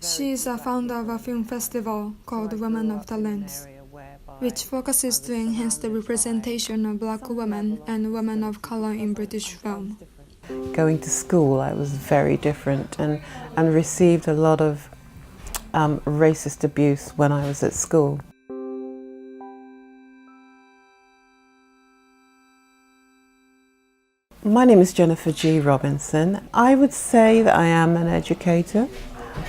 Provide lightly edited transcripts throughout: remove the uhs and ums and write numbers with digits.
She is a founder of a film festival called Women of the Lens, which focuses to enhance the representation of Black women and women of color in British film. Going to school, I was very different and received a lot of racist abuse when I was at school. My name is Jennifer G. Robinson. I would say that I am an educator.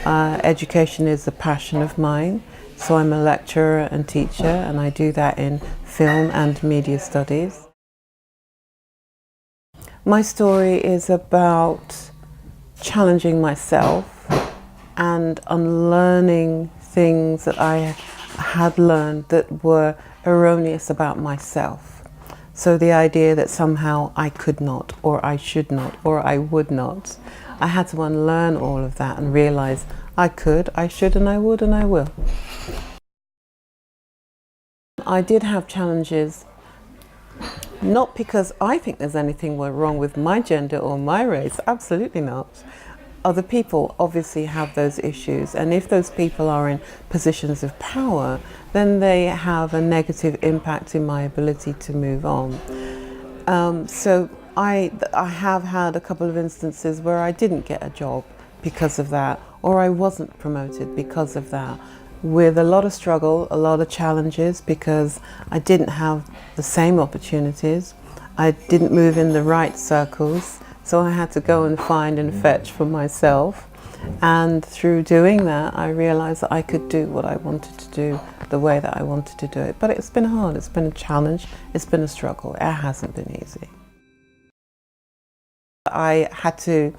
Education is a passion of mine, so I'm a lecturer and teacher, and I do that in film and media studies. My story is about challenging myself and unlearning things that I had learned that were erroneous about myself. So the idea that somehow I could not, or I should not, or I would not, I had to unlearn all of that and realize I could, I should, and I would, and I will. I did have challenges, not because I think there's anything wrong with my gender or my race, absolutely not. Other people obviously have those issues, and if those people are in positions of power, then they have a negative impact in my ability to move on. So I have had a couple of instances where I didn't get a job because of that, or I wasn't promoted because of that, with a lot of struggle, a lot of challenges, because I didn't have the same opportunities. I didn't move in the right circles, so I had to go and find and fetch for myself. And through doing that, I realized that I could do what I wanted to do the way that I wanted to do it. But it's been hard, it's been a challenge, it's been a struggle. It hasn't been easy. I had to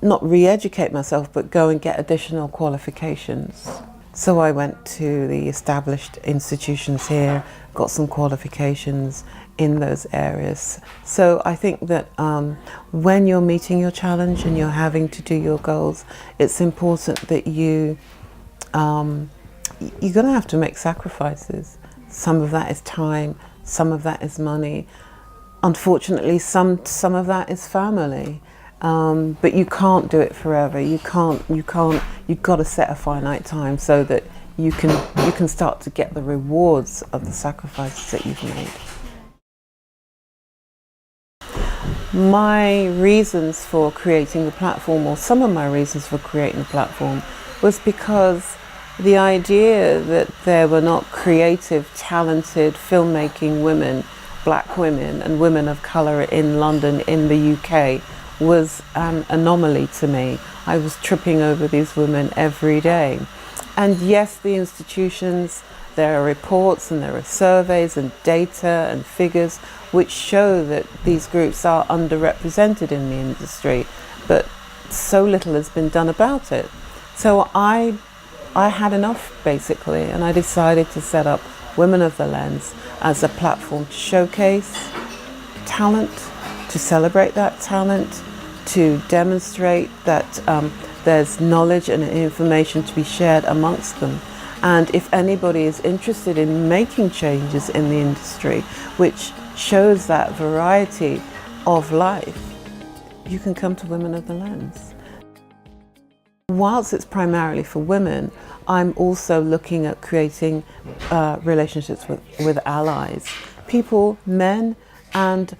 not re-educate myself, but go and get additional qualifications. So I went to the established institutions here, got some qualifications in those areas. So I think that when you're meeting your challenge and you're having to do your goals, it's important that you're going to have to make sacrifices. Some of that is time, some of that is money. Unfortunately, some of that is family. But you can't do it forever. You've got to set a finite time so that you can start to get the rewards of the sacrifices that you've made. My reasons for creating the platform, or some of my reasons for creating the platform, was because the idea that there were not creative, talented filmmaking women, Black women and women of colour in London, in the UK, was an anomaly to me. I was tripping over these women every day. And yes, the institutions, there are reports and there are surveys and data and figures which show that these groups are underrepresented in the industry, but so little has been done about it. So I had enough, basically, and I decided to set up Women of the Lens as a platform to showcase talent, to celebrate that talent, to demonstrate that there's knowledge and information to be shared amongst them. And if anybody is interested in making changes in the industry, which shows that variety of life, you can come to Women of the Lens. Whilst it's primarily for women, I'm also looking at creating relationships with allies, people, men and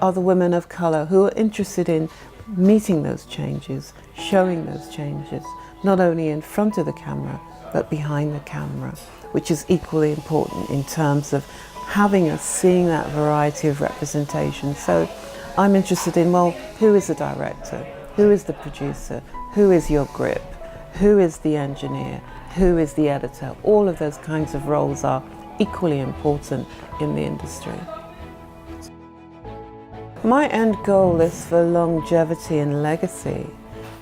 other women of colour who are interested in meeting those changes, showing those changes, not only in front of the camera, but behind the camera, which is equally important in terms of having us seeing that variety of representation. So I'm interested in, well, who is the director? Who is the producer? Who is your grip? Who is the engineer? Who is the editor? All of those kinds of roles are equally important in the industry. My end goal is for longevity and legacy,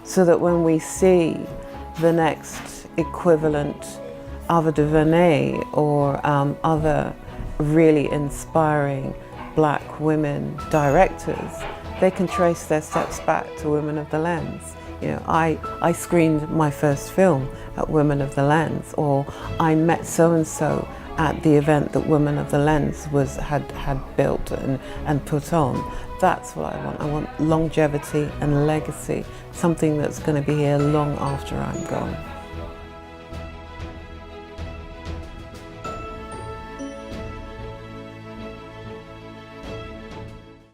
so that when we see the next equivalent Ava DuVernay or other really inspiring Black women directors, they can trace their steps back to Women of the Lens. You know, I screened my first film at Women of the Lens, or I met so-and-so at the event that Women of the Lens had built and put on. That's what I want. I want longevity and legacy, something that's going to be here long after I'm gone.